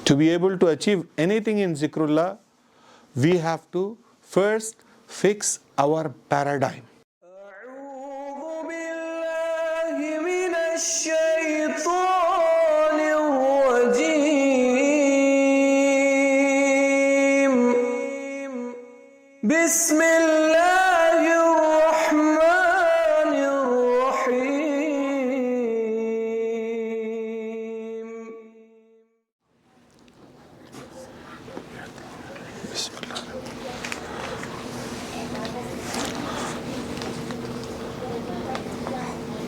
To be able to achieve anything in Zikrullah, we have to first fix our paradigm.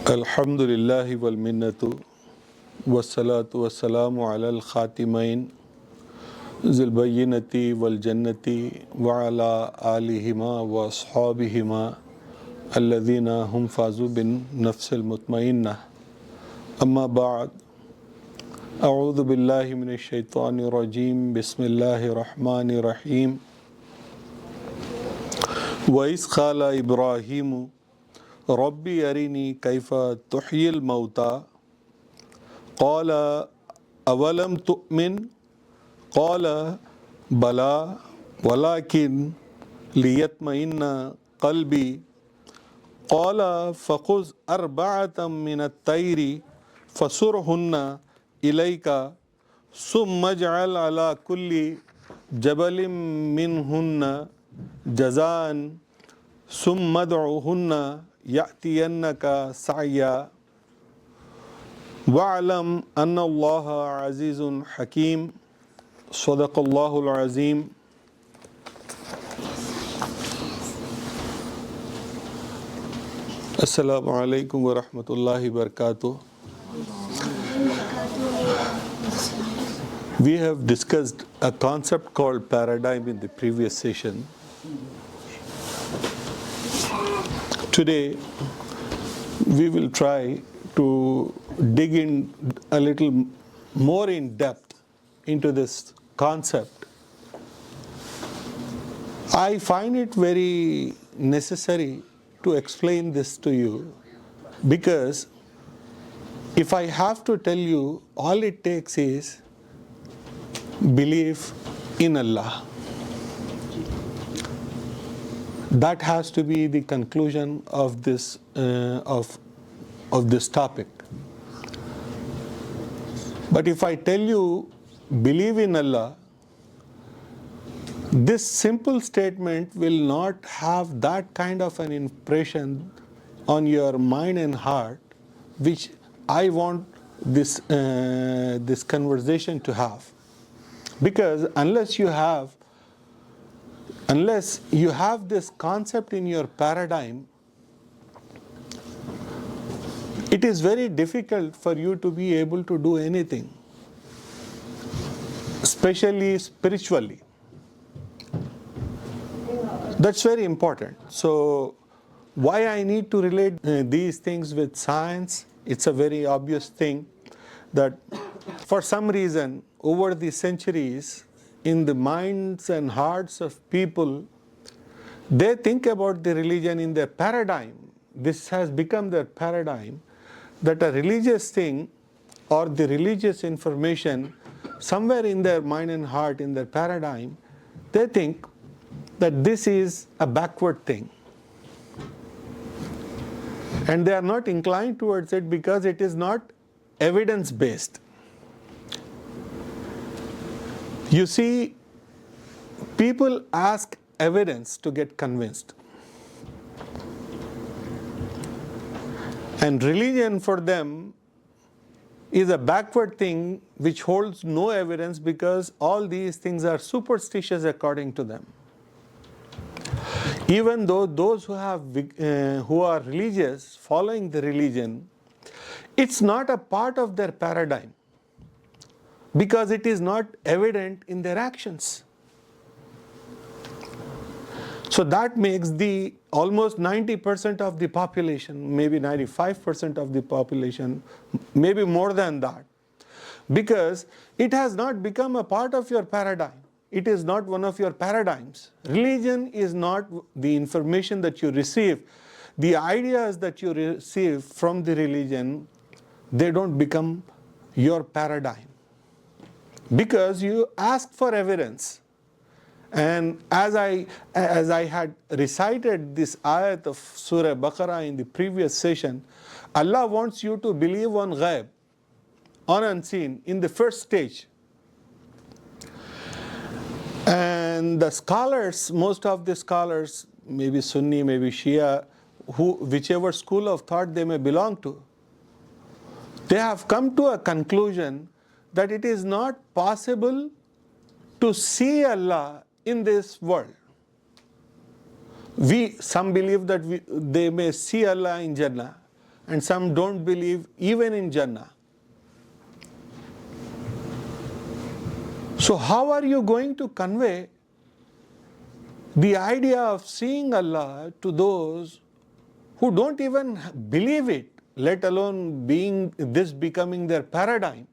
Alhamdulillah wal minnatu wassalatu wassalamu ala al-khatimain zil bayyinati wal jannati wa ala alihima wa ashabihima alladhina hum fazu bin nafsil mutmainnah. Amma ba'd. A'udhu billahi minash shaitanir rajim. Bismillahir rahmanir rahim. Wa iz qala Ibrahimu Rabbi arini kayfa tuhyil mawta qala awalam tu'min qala bala walakin liyatma'inna qalbi qala faquz arba'atan min at-tayri fasurhunna ilayka summa ij'al ala kulli jabalin minhunna jazaan summa ad'uhunna 𝐿𝐤𝐤𝐬𝐷𝑪𝐬𝑐 وَاعْلَمْ أَنَّ اللَّهَ عَزِيزٌ حَكِيمٌ صدق الله العظيم. Assalamu alaikum wa rahmatullahi wa barakatuh. We have discussed a concept called paradigm in the previous session. Today, we will try to dig in a little more in depth into this concept. I find it very necessary to explain this to you because if I have to tell you, all it takes is belief in Allah. That has to be the conclusion of this topic. But if I tell you believe in Allah, this simple statement will not have that kind of an impression on your mind and heart which I want this conversation to have. Because unless you have this concept in your paradigm, it is very difficult for you to be able to do anything, especially spiritually. That's very important. So why I need to relate these things with science? It's a very obvious thing that for some reason over the centuries, in the minds and hearts of people, they think about the religion in their paradigm. This has become their paradigm, that a religious thing or the religious information somewhere in their mind and heart, in their paradigm, they think that this is a backward thing. And they are not inclined towards it because it is not evidence-based. You see, people ask evidence to get convinced. And religion for them is a backward thing which holds no evidence because all these things are superstitious according to them. Even though those who are religious, following the religion, it's not a part of their paradigm, because it is not evident in their actions. So that makes the almost 90% of the population, maybe 95% of the population, maybe more than that, because it has not become a part of your paradigm. It is not one of your paradigms. Religion is not the information that you receive. The ideas that you receive from the religion, they don't become your paradigm. because you ask for evidence. And as I had recited this ayat of Surah Baqarah in the previous session, Allah wants you to believe on ghaib, on unseen, in the first stage. And the scholars, most of the scholars, maybe Sunni, maybe Shia, whichever school of thought they may belong to, they have come to a conclusion that it is not possible to see Allah in this world. Some believe that they may see Allah in Jannah, and some don't believe even in Jannah. So how are you going to convey the idea of seeing Allah to those who don't even believe it, let alone becoming their paradigm?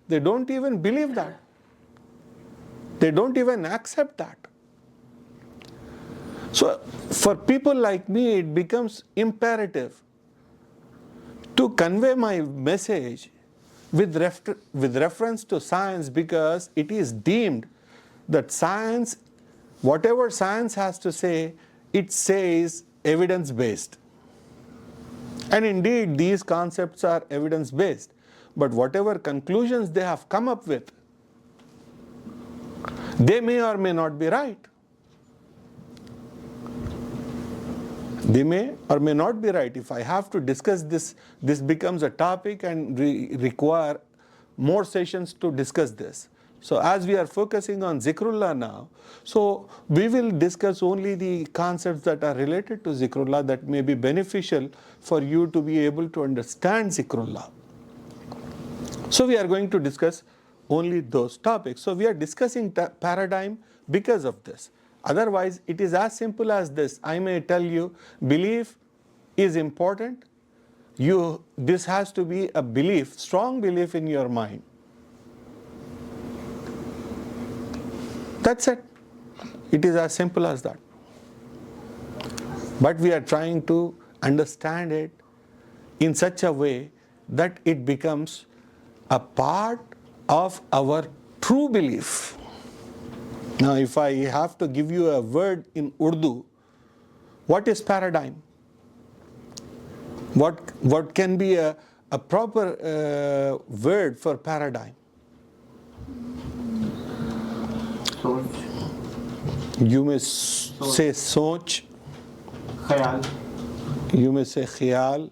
They don't even believe that. They don't even accept that. So for people like me, it becomes imperative to convey my message with reference to science, because it is deemed that science, whatever science has to say, it says evidence-based. And indeed, these concepts are evidence-based. But whatever conclusions they have come up with, they may or may not be right. They may or may not be right. If I have to discuss this, this becomes a topic and require more sessions to discuss this. So as we are focusing on Zikrullah now, so we will discuss only the concepts that are related to Zikrullah that may be beneficial for you to be able to understand Zikrullah. So we are going to discuss only those topics. So we are discussing paradigm because of this. Otherwise, it is as simple as this. I may tell you, belief is important. This has to be a belief, strong belief in your mind. That's it. It is as simple as that. But we are trying to understand it in such a way that it becomes a part of our true belief. Now, if I have to give you a word in Urdu, what is paradigm? What can be a proper word for paradigm? You may say soch, khayal. You may say khayal.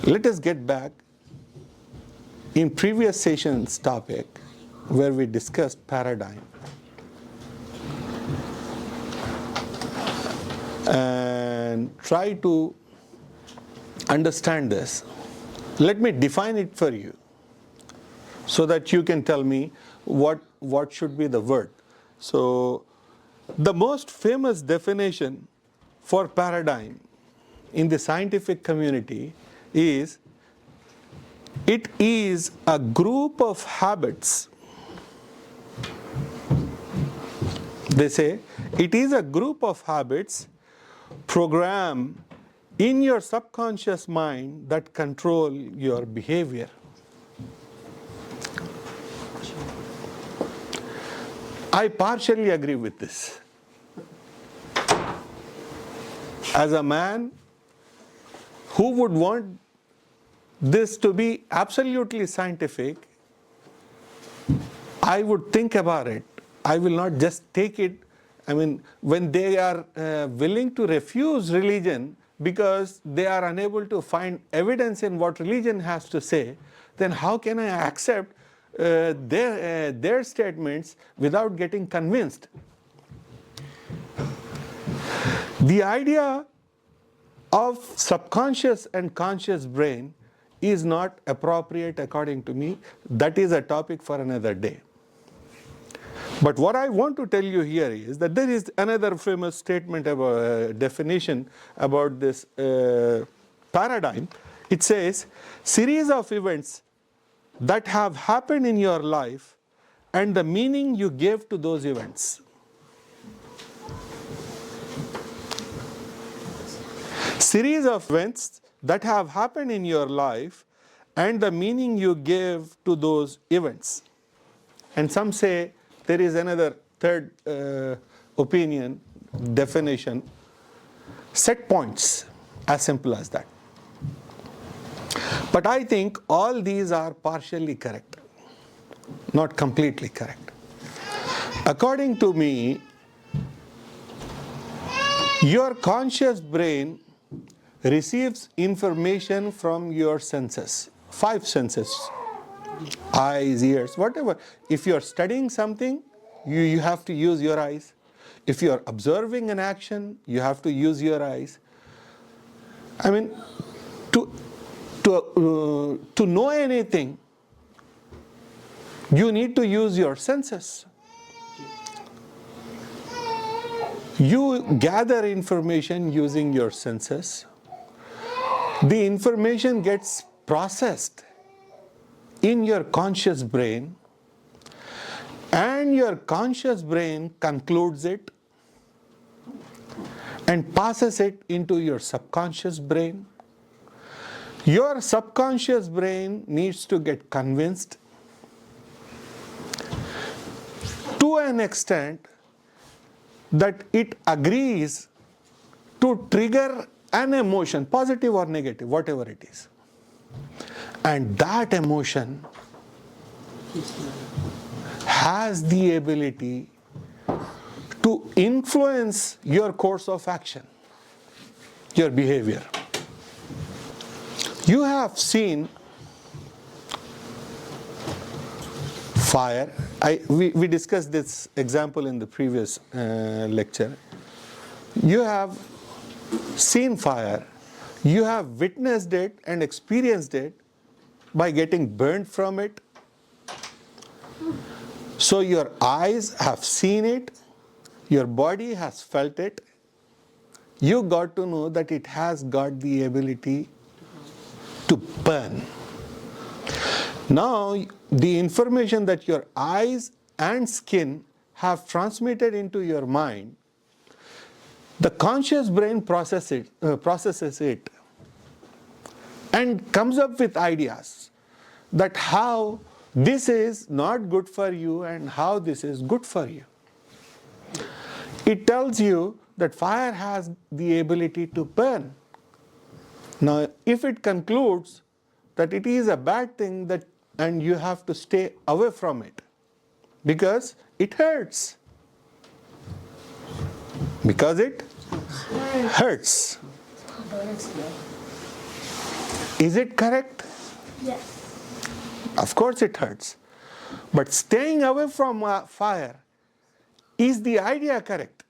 Let us get back in previous session's topic where we discussed paradigm and try to understand this. Let me define it for you so that you can tell me what should be the word. So the most famous definition for paradigm in the scientific community is, it is a group of habits. They say it is a group of habits programmed in your subconscious mind that control your behavior. I partially agree with this. As a man who would want this to be absolutely scientific, I would think about it. I will not just take it. I mean, when they are willing to refuse religion because they are unable to find evidence in what religion has to say, then how can I accept their statements without getting convinced? The idea of subconscious and conscious brain is not appropriate according to me. That is a topic for another day. But what I want to tell you here is that there is another famous statement about definition about this paradigm. It says, series of events that have happened in your life and the meaning you gave to those events. Series of events that have happened in your life and the meaning you give to those events. And some say there is another third opinion, definition, set points, as simple as that. But I think all these are partially correct, not completely correct. According to me, your conscious brain receives information from your senses, 5 senses, eyes, ears, whatever. If you are studying something, you have to use your eyes. If you are observing an action, you have to use your eyes. I mean, to know anything, you need to use your senses. You gather information using your senses. The information gets processed in your conscious brain, and your conscious brain concludes it and passes it into your subconscious brain. Your subconscious brain needs to get convinced to an extent that it agrees to trigger an emotion, positive or negative, whatever it is. And that emotion has the ability to influence your course of action, your behavior. You have seen fire. We discussed this example in the previous lecture. You have seen fire. You have witnessed it and experienced it by getting burnt from it. So your eyes have seen it, your body has felt it. You got to know that it has got the ability to burn. Now, the information that your eyes and skin have transmitted into your mind, the conscious brain processes it and comes up with ideas that how this is not good for you and how this is good for you. It tells you that fire has the ability to burn. Now, if it concludes that it is a bad thing and you have to stay away from it because it hurts. Because it hurts. Is it correct? Yes. Of course it hurts. But staying away from fire, is the idea correct?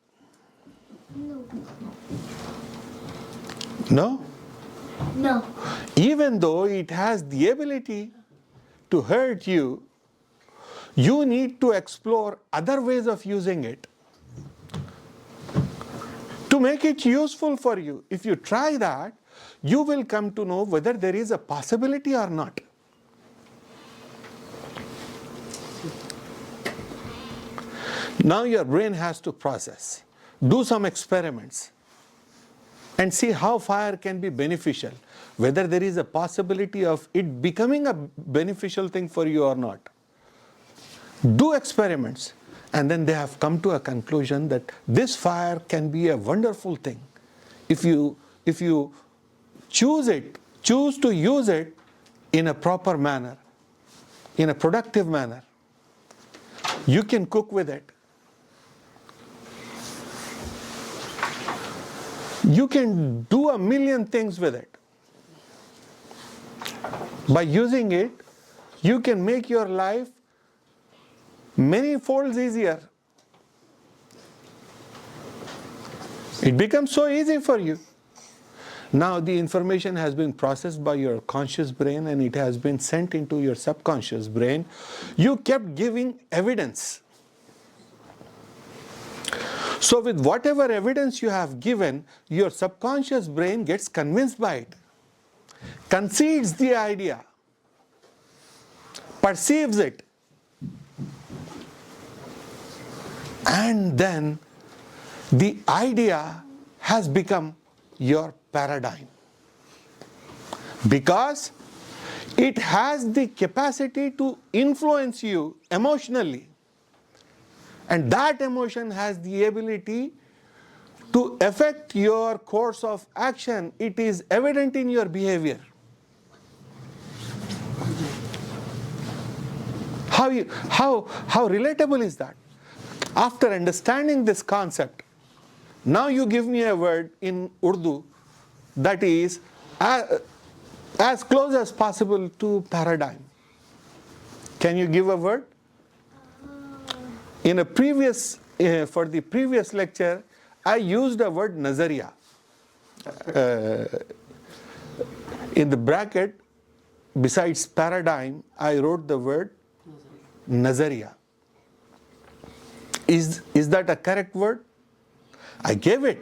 No. No? No. Even though it has the ability to hurt you, you need to explore other ways of using it to make it useful for you. If you try that, you will come to know whether there is a possibility or not. Now your brain has to process, do some experiments, and see how fire can be beneficial, whether there is a possibility of it becoming a beneficial thing for you or not. Do experiments, and then they have come to a conclusion that this fire can be a wonderful thing. If you choose to use it in a proper manner, in a productive manner, you can cook with it. You can do a million things with it. By using it, you can make your life many folds easier. It becomes so easy for you. Now the information has been processed by your conscious brain and it has been sent into your subconscious brain. You kept giving evidence. So with whatever evidence you have given, your subconscious brain gets convinced by it, concedes the idea, perceives it, and then the idea has become your paradigm. Because It has the capacity to influence you emotionally. And that emotion has the ability to affect your course of action. It is evident in your behavior. How relatable is that? After understanding this concept, now you give me a word in Urdu that is as close as possible to paradigm. Can you give a word? In a previous, for the previous lecture, I used the word nazariya. In the bracket, besides paradigm, I wrote the word nazariya. Is that a correct word? I gave it.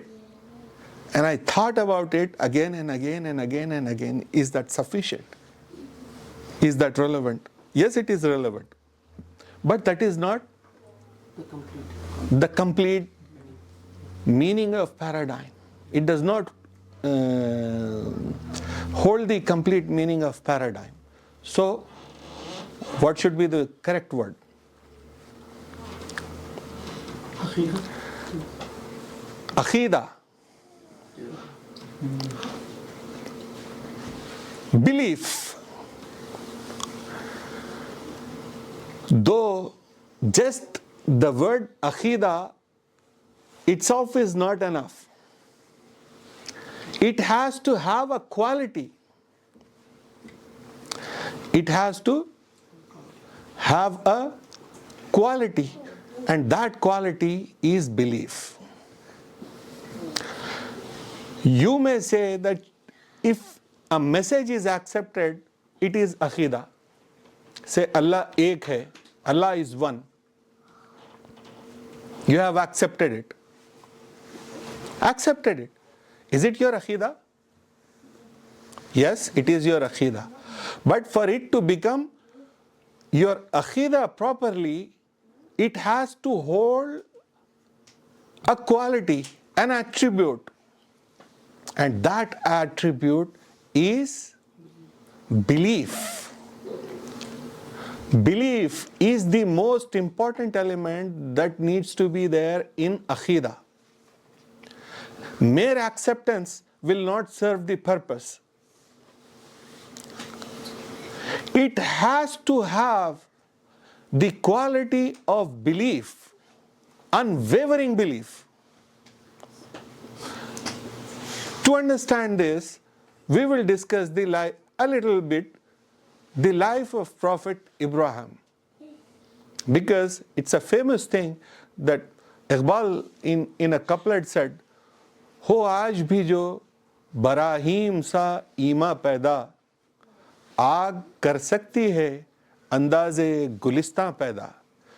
And I thought about it again and again and again and again. Is that sufficient? Is that relevant? Yes, it is relevant. But that is not the complete meaning of paradigm. It does not hold the complete meaning of paradigm. So, what should be the correct word? Aqeeda. Belief. Though just the word Aqeeda itself is not enough. It has to have a quality. It has to have a quality, and that quality is belief. You may say that if a message is accepted, it is Aqeeda. Say Allah ek hai, Allah is one. You have accepted it. Accepted it. Is it your Aqeeda? Yes, it is your Aqeeda. But for it to become your Aqeeda properly, it has to hold a quality, an attribute. And that attribute is belief. Belief is the most important element that needs to be there in Aqeeda. Mere acceptance will not serve the purpose. It has to have the quality of belief, unwavering belief. To understand this, we will discuss a little bit the life of Prophet Ibrahim, because it's a famous thing that Iqbal in a couplet said, "Ho aaj bhi jo baraheem sa ima paida, aag kar sakti hai andaze gulistan paida."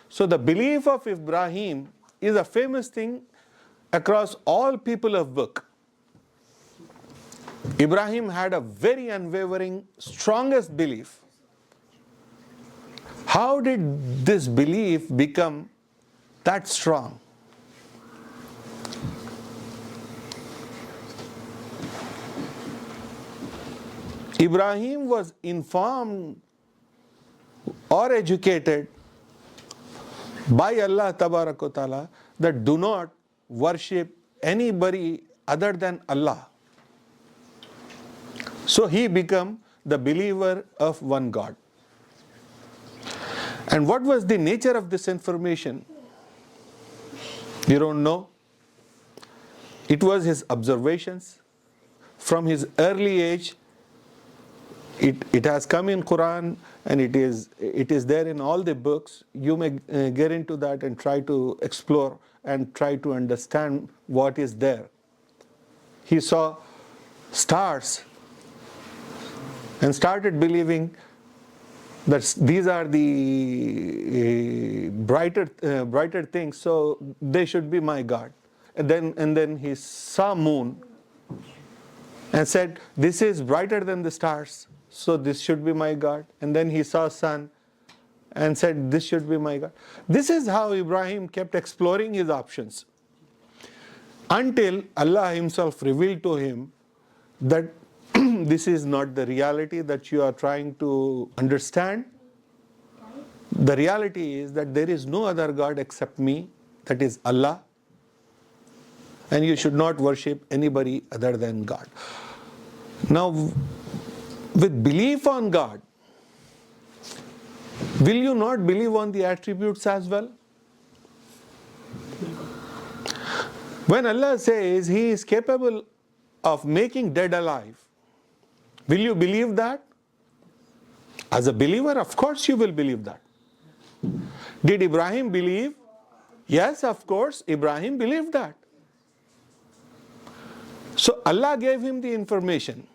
So the belief of Ibrahim is a famous thing across all people of book. Ibrahim had a very unwavering, strongest belief. How did this belief become that strong? Ibrahim was informed or educated by Allah Tabarak wa Ta'ala that do not worship anybody other than Allah. So he became the believer of one God. And what was the nature of this information? You don't know. It was his observations from his early age. It has come in Quran, and it is there in all the books. You may get into that and try to explore and try to understand what is there. He saw stars and started believing that these are the brighter things, so they should be my God. And then he saw moon and said, this is brighter than the stars, so this should be my God. And then he saw sun and said, this should be my God. This is how Ibrahim kept exploring his options, until Allah Himself revealed to him that this is not the reality that you are trying to understand. The reality is that there is no other God except me, that is Allah, and you should not worship anybody other than God. Now, with belief on God, will you not believe on the attributes as well? When Allah says He is capable of making dead alive, will you believe that? As a believer, of course you will believe that. Did Ibrahim believe? Yes, of course, Ibrahim believed that. So Allah gave him the information.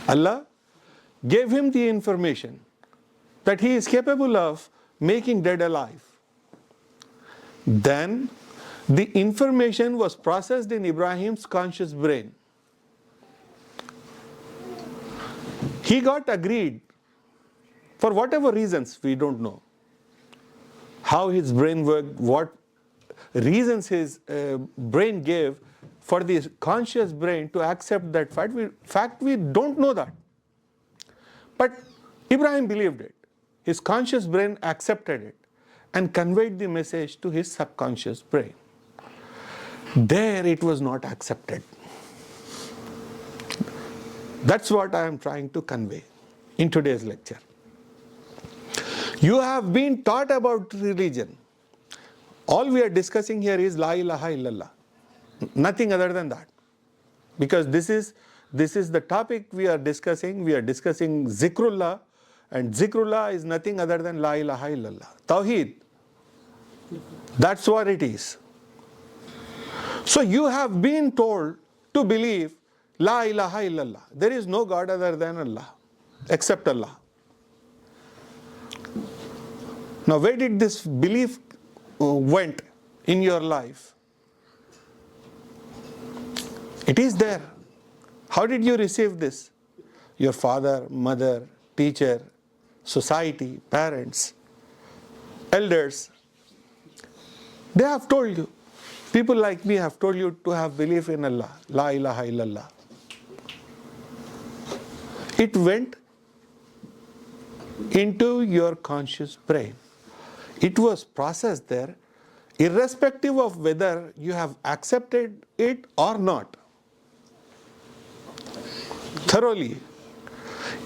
Allah gave him the information that he is capable of making dead alive. Then the information was processed in Ibrahim's conscious brain. He got agreed, for whatever reasons, we don't know how his brain worked, what reasons his brain gave for the conscious brain to accept that fact. We don't know that. But Ibrahim believed it. His conscious brain accepted it and conveyed the message to his subconscious brain. There it was not accepted. That's what I am trying to convey in today's lecture. You have been taught about religion. All we are discussing here is La ilaha illallah. Nothing other than that. Because this is the topic we are discussing. We are discussing Zikrullah, and Zikrullah is nothing other than La ilaha illallah. Tawheed. That's what it is. So you have been told to believe La ilaha illallah. There is no God other than Allah, except Allah. Now where did this belief went in your life? It is there. How did you receive this? Your father, mother, teacher, society, parents, elders, they have told you. People like me have told you to have belief in Allah, La ilaha illallah. It went into your conscious brain. It was processed there, irrespective of whether you have accepted it or not. Thoroughly,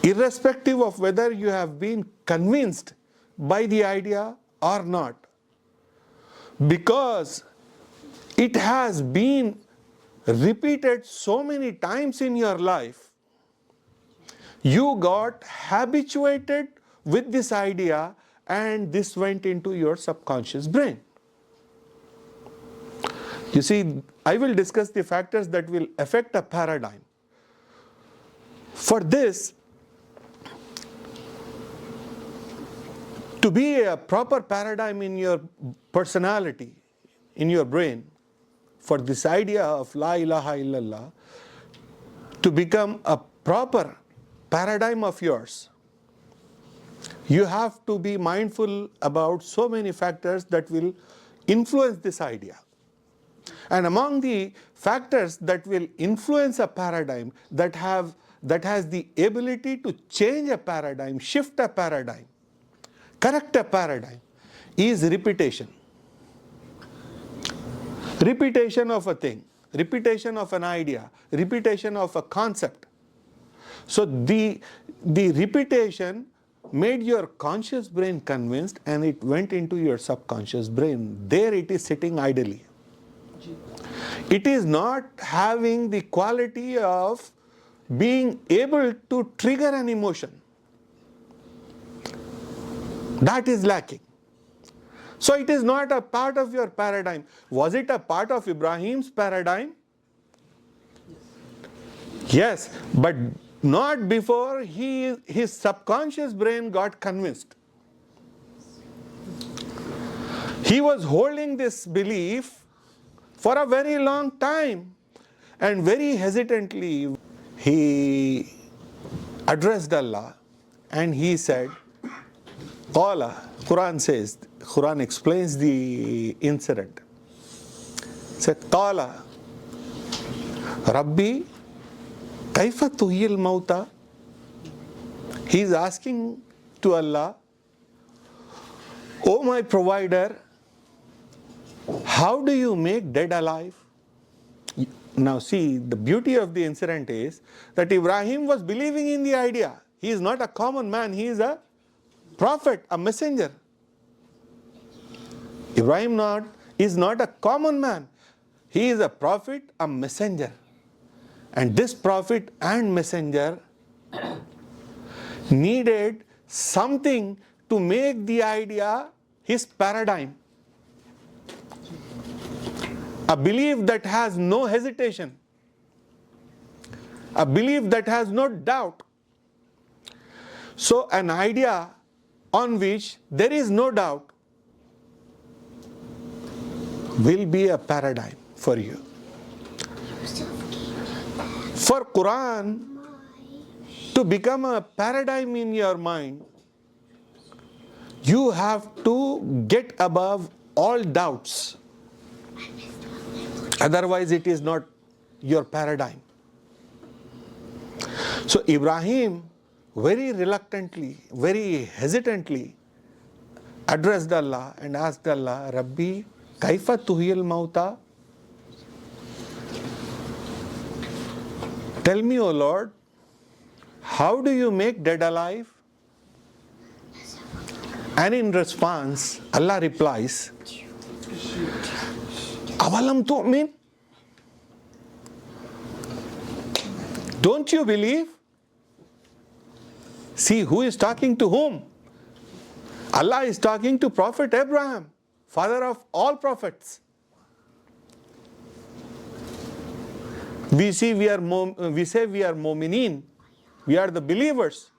irrespective of whether you have been convinced by the idea or not. Because it has been repeated so many times in your life, you got habituated with this idea, and this went into your subconscious brain. You see, I will discuss the factors that will affect a paradigm. For this to be a proper paradigm in your personality, in your brain, for this idea of La ilaha illallah to become a proper paradigm of yours, you have to be mindful about so many factors that will influence this idea. And among the factors that will influence a paradigm, that has the ability to change a paradigm, shift a paradigm, correct a paradigm, is repetition. Repetition of a thing, repetition of an idea, repetition of a concept. So the repetition made your conscious brain convinced, and it went into your subconscious brain. There it is sitting idly. It is not having the quality of being able to trigger an emotion. That is lacking. So it is not a part of your paradigm. Was it a part of Ibrahim's paradigm? Yes, but not before his subconscious brain got convinced. He was holding this belief for a very long time, and very hesitantly he addressed Allah and he said, Qala, Quran says, Quran explains the incident. It said, Qala, Rabbi 𝐒𝐞𝐬𝐬𝐬𝑥𝐲. He is asking to Allah, "O my provider, how do you make dead alive?" Now see, the beauty of the incident is that Ibrahim was believing in the idea. He is not a common man, he is a prophet, a messenger. Ibrahim is not a common man. He is a prophet, a messenger. And this prophet and messenger needed something to make the idea his paradigm. A belief that has no hesitation. A belief that has no doubt. So an idea on which there is no doubt will be a paradigm for you. For Quran to become a paradigm in your mind, you have to get above all doubts. Otherwise it is not your paradigm. So Ibrahim very reluctantly, very hesitantly addressed Allah and asked Allah, "Rabbi, kaifa tuhyil mauta?" Tell me, O Lord, how do you make dead alive? And in response, Allah replies, "Awalam tu'min?" Don't you believe? See, who is talking to whom? Allah is talking to Prophet Abraham, father of all prophets. We say we are mu'mineen, we are the believers.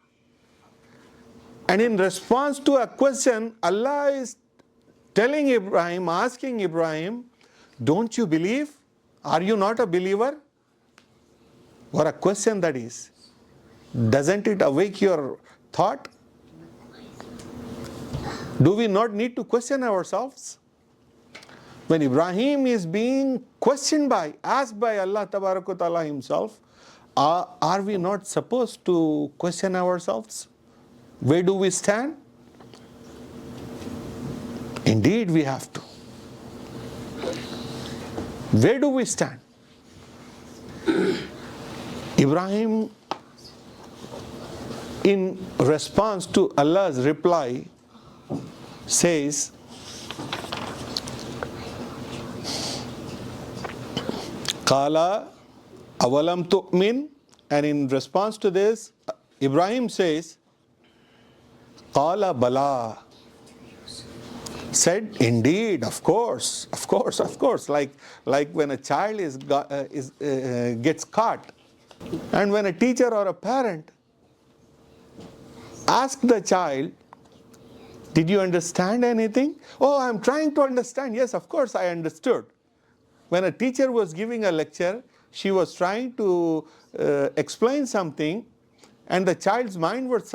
And in response to a question, Allah is telling Ibrahim, asking Ibrahim, don't you believe? Are you not a believer? What a question that is. Doesn't it awake your thought? Do we not need to question ourselves? When Ibrahim is being questioned by, asked by Allah Ta'ala himself, are we not supposed to question ourselves? Where do we stand? Indeed we have to. Where do we stand? Ibrahim, in response to Allah's reply, says, Qala awalam tu'min, and in response to this, Ibrahim says, Qala bala, said, indeed, of course, like when a child gets caught, and when a teacher or a parent asks the child, did you understand anything? Oh, I'm trying to understand. Yes, of course I understood. When a teacher was giving a lecture, she was trying to explain something, and the child's mind was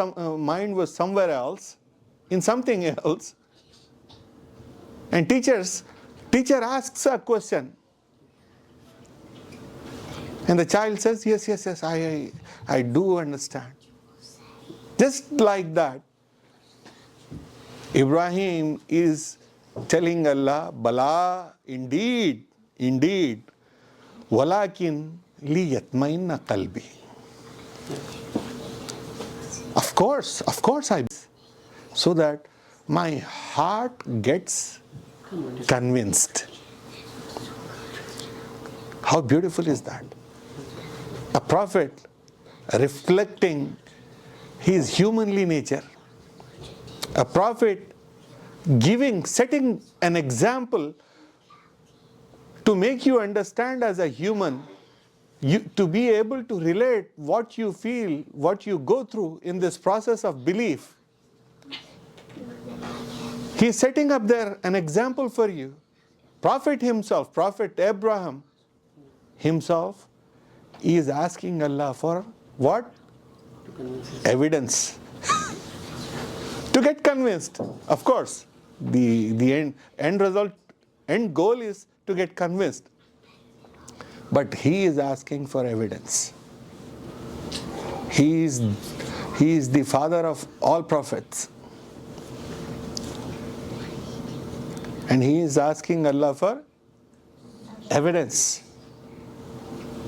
somewhere else, in something else. And teacher asks a question, and the child says, yes, I do understand. Just like that, Ibrahim is telling Allah, Bala, indeed, walakin liyatmainna qalbi. Of course I, so that my heart gets convinced. How beautiful is that? A prophet reflecting his humanly nature. A prophet setting an example to make you understand as a human, to be able to relate what you feel, what you go through in this process of belief. He is setting up there an example for you. Prophet himself, Prophet Abraham himself, is asking Allah for what? Evidence. To get convinced. Of course, the end goal is to get convinced. But he is asking for evidence. He is the father of all prophets. And he is asking Allah for evidence.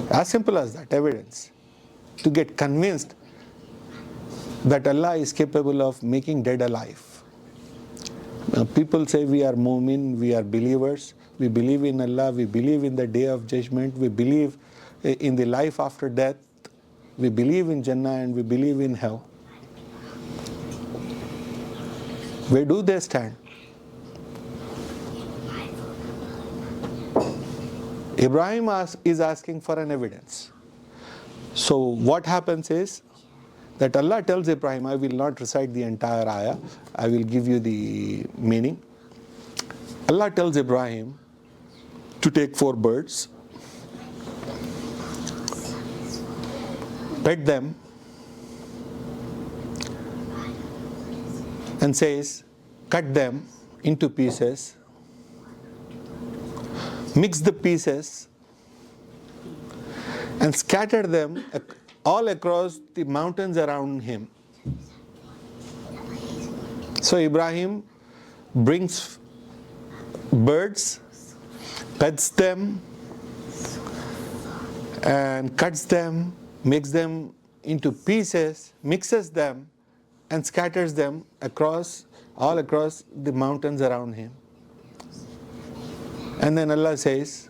As simple as that, evidence. To get convinced that Allah is capable of making dead alive. People say we are mu'min, we are believers, we believe in Allah, we believe in the day of judgment, we believe in the life after death, we believe in Jannah and we believe in hell. Where do they stand? Ibrahim is asking for an evidence. So what happens is that Allah tells Ibrahim, I will not recite the entire ayah, I will give you the meaning. Allah tells Ibrahim to take 4 birds, pet them, and says, cut them into pieces, mix the pieces, and scatter them all across the mountains around him. So Ibrahim brings birds, pets them, and cuts them, makes them into pieces, mixes them, and scatters them all across the mountains around him. And then Allah says,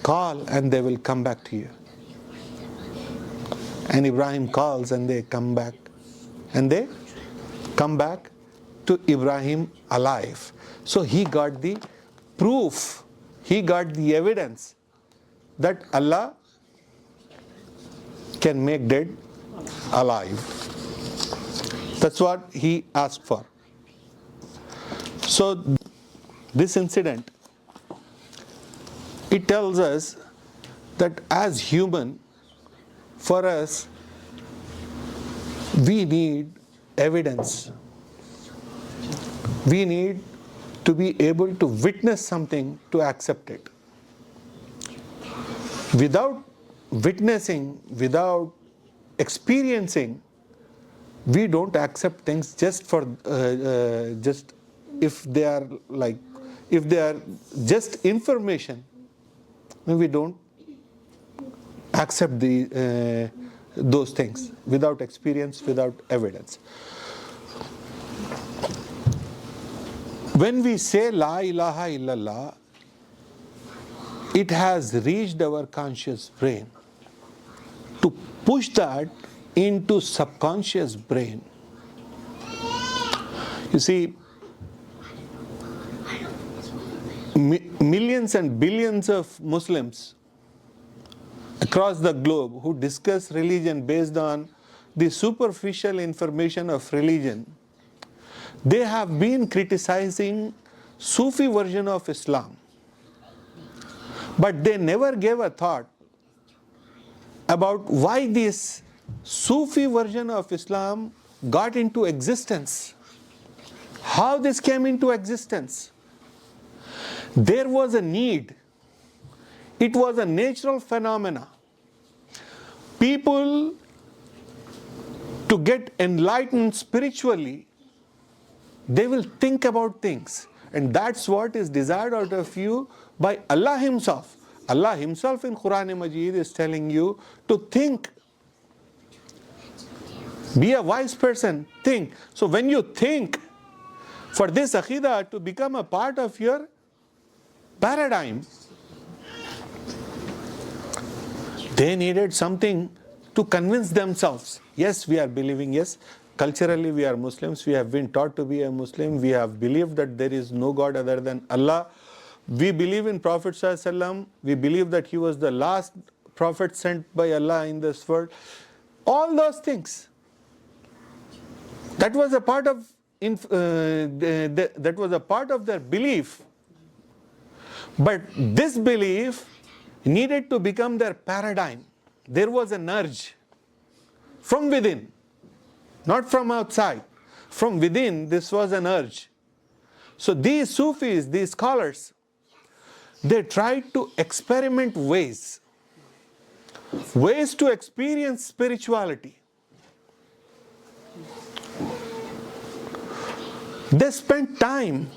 call and they will come back to you. And Ibrahim calls and they come back. And they come back to Ibrahim alive. So he got the proof, he got the evidence that Allah can make dead alive. That's what he asked for. So this incident, it tells us that as human, for us, we need evidence. We need to be able to witness something to accept it. Without witnessing, without experiencing, we don't accept things just if they are just information. We don't accept those things without experience, without evidence. When we say La ilaha illallah, it has reached our conscious brain. To push that into subconscious brain. You see, millions and billions of Muslims across the globe who discuss religion based on the superficial information of religion, they have been criticizing Sufi version of Islam. But they never gave a thought about why this Sufi version of Islam got into existence. How this came into existence. There was a need. It was a natural phenomena. People, to get enlightened spiritually, they will think about things. And that's what is desired out of you by Allah Himself. Allah Himself in Quran Majid is telling you to think. Be a wise person, think. So when you think, for this Aqeeda to become a part of your paradigm, they needed something to convince themselves. Yes, we are believing, yes, culturally we are Muslims, we have been taught to be a Muslim, we have believed that there is no God other than Allah. We believe in Prophet ﷺ, we believe that he was the last prophet sent by Allah in this world. All those things. That was a part of their belief. But this belief needed to become their paradigm. There was an urge from within, not from outside. From within, this was an urge. So these Sufis, these scholars, they tried to experiment ways to experience spirituality. They spent time,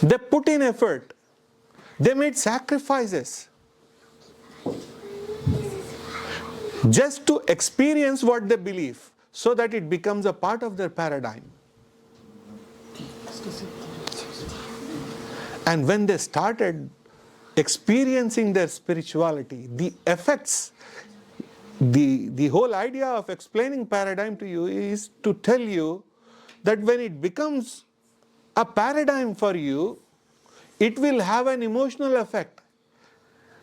they put in effort, they made sacrifices just to experience what they believe, so that it becomes a part of their paradigm. And when they started experiencing their spirituality, the effects, the whole idea of explaining paradigm to you is to tell you that when it becomes a paradigm for you, it will have an emotional effect.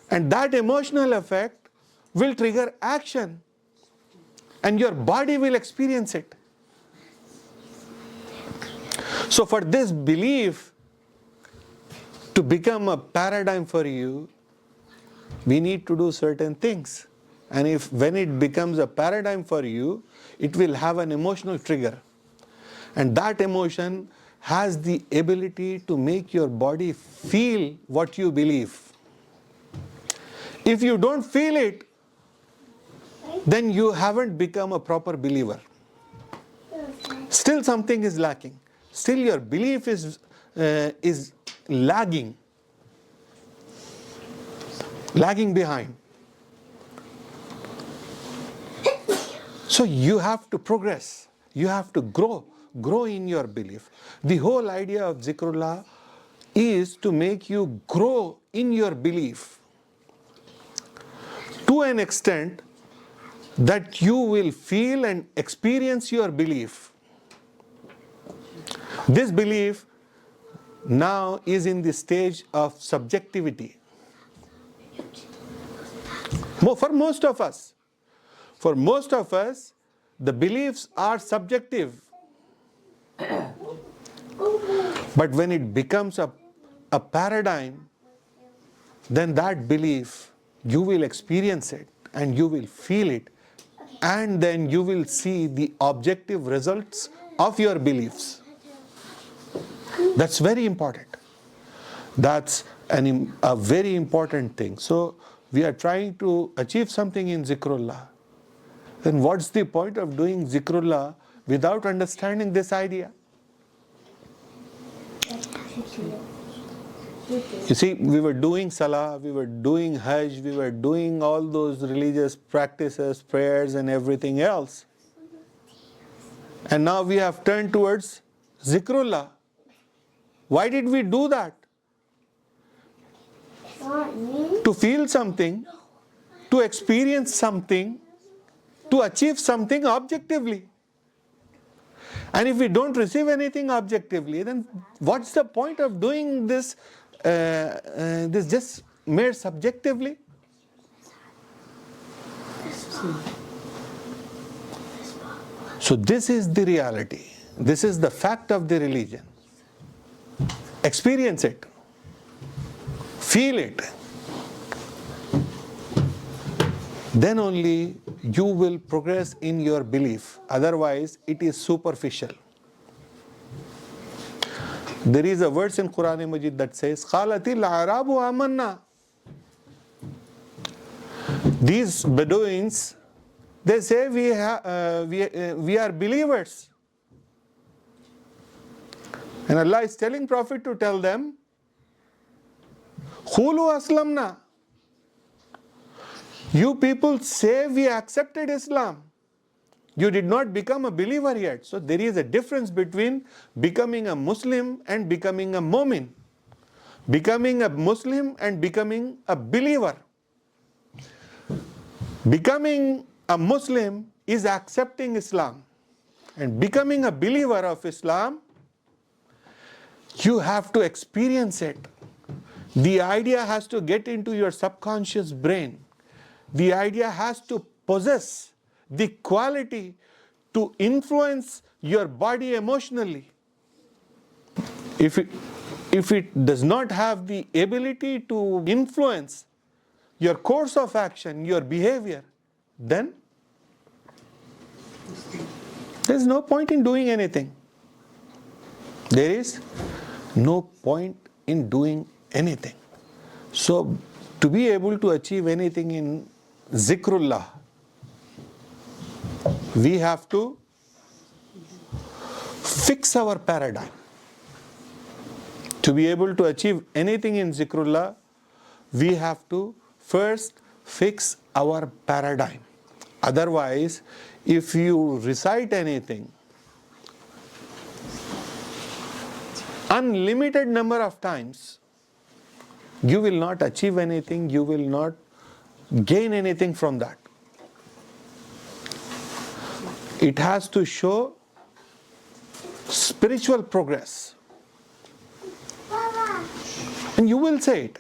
And that emotional effect will trigger action. And your body will experience it. So for this belief to become a paradigm for you, we need to do certain things. And when it becomes a paradigm for you, it will have an emotional trigger. And that emotion has the ability to make your body feel what you believe. If you don't feel it, then you haven't become a proper believer. Still something is lacking. Still your belief is lagging behind. So you have to progress. You have to grow in your belief. The whole idea of Zikrullah is to make you grow in your belief to an extent that you will feel and experience your belief. This belief now is in the stage of subjectivity. For most of us, the beliefs are subjective. But when it becomes a paradigm, then that belief, you will experience it and you will feel it, and then you will see the objective results of your beliefs. That's very important. That's a very important thing. So we are trying to achieve something in Zikrullah. Then what's the point of doing Zikrullah without understanding this idea? You see, we were doing Salah, we were doing Hajj, we were doing all those religious practices, prayers and everything else. And now we have turned towards Zikrullah. Why did we do that? To feel something, to experience something, to achieve something objectively. And if we don't receive anything objectively, then what's the point of doing this just mere subjectively? So this is the reality. This is the fact of the religion. Experience it. Feel it. Then only you will progress in your belief. Otherwise, it is superficial. There is a verse in Quran Majid that says, قَالَتِ الْأَعْرَابُ آمَنَّا. These Bedouins, they say we are believers. And Allah is telling Prophet to tell them, قُولُوا أَسْلَمْنَا. You people say we accepted Islam. You did not become a believer yet. So there is a difference between becoming a Muslim and becoming a Mu'min. Becoming a Muslim and becoming a believer. Becoming a Muslim is accepting Islam. And becoming a believer of Islam, you have to experience it. The idea has to get into your subconscious brain. The idea has to possess the quality to influence your body emotionally. If it does not have the ability to influence your course of action, your behavior, then there is no point in doing anything. There is no point in doing anything. So to be able to achieve anything in Zikrullah, we have to fix our paradigm. To be able to achieve anything in Zikrullah, we have to first fix our paradigm. Otherwise, if you recite anything unlimited number of times, you will not achieve anything, you will not gain anything from that. It has to show spiritual progress. And you will say it.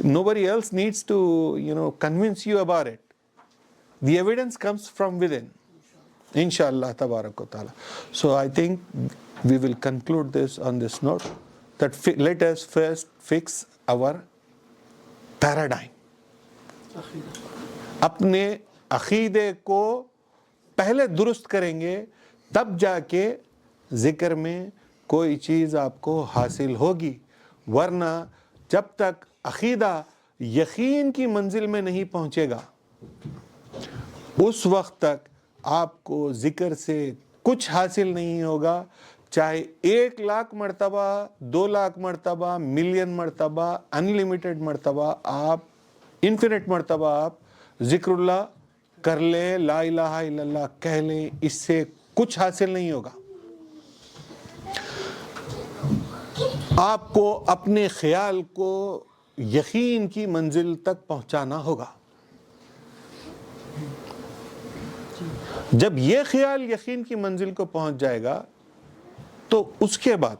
Nobody else needs to, convince you about it. The evidence comes from within. Insha'Allah, tabarakallah. So I think we will conclude this on this note, that let us first fix our paradigm. अपने अक़ीदे को पहले दुरुस्त करेंगे, तब जाके जिक्र में कोई चीज़ आपको हासिल होगी. वरना जब तक अक़ीदा यकीन की मंजिल में नहीं पहुँचेगा, उस वक्त तक आपको जिक्र से कुछ हासिल नहीं होगा. चाहे 1 लाख मरतबा, 2 लाख मरतबा, मिलियन मरतबा, अनलिमिटेड मरतबा, आप इन्फिनिट मरतबा आप जिक्रुल्लाह कर ले, ला इलाहा इल्लल्लाह कह लें, इससे कुछ हासिल नहीं होगा. आपको अपने ख्याल को यकीन की मंजिल तक पहुंचाना होगा. जब ये ख्याल यकीन की मंजिल को पहुंच जाएगा, तो उसके बाद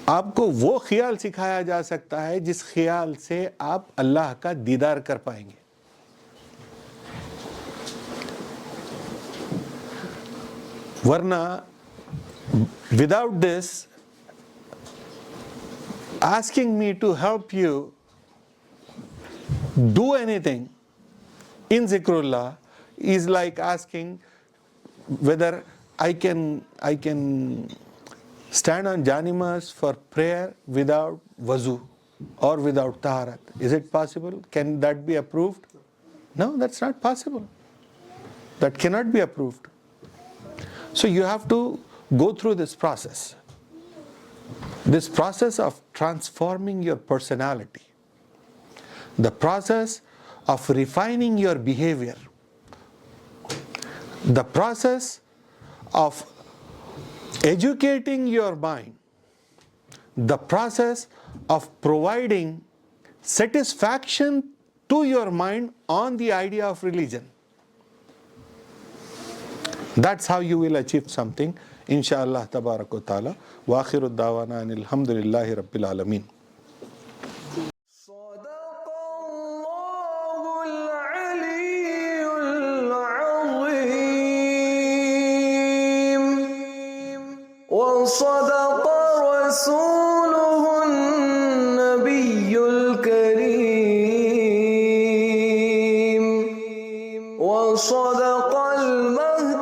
आपको वो ख्याल सिखाया जा सकता है जिस ख्याल से आप अल्लाह का दीदार कर पाएंगे. वरना without this, asking me to help you do anything in Zikrullah is like asking whether I can stand on Janimas for prayer without wuzu or without taharat. Is it possible? Can that be approved? No, that's not possible. That cannot be approved. So you have to go through this process of transforming your personality, the process of refining your behavior, the process of educating your mind, the process of providing satisfaction to your mind on the idea of religion. That's how you will achieve something. Insha'Allah, tabaraka ta'ala. Wa akhiru da'wana anil hamdulillahi rabbil alameen. وصدق رسوله النبي الكريم وصدق المهدي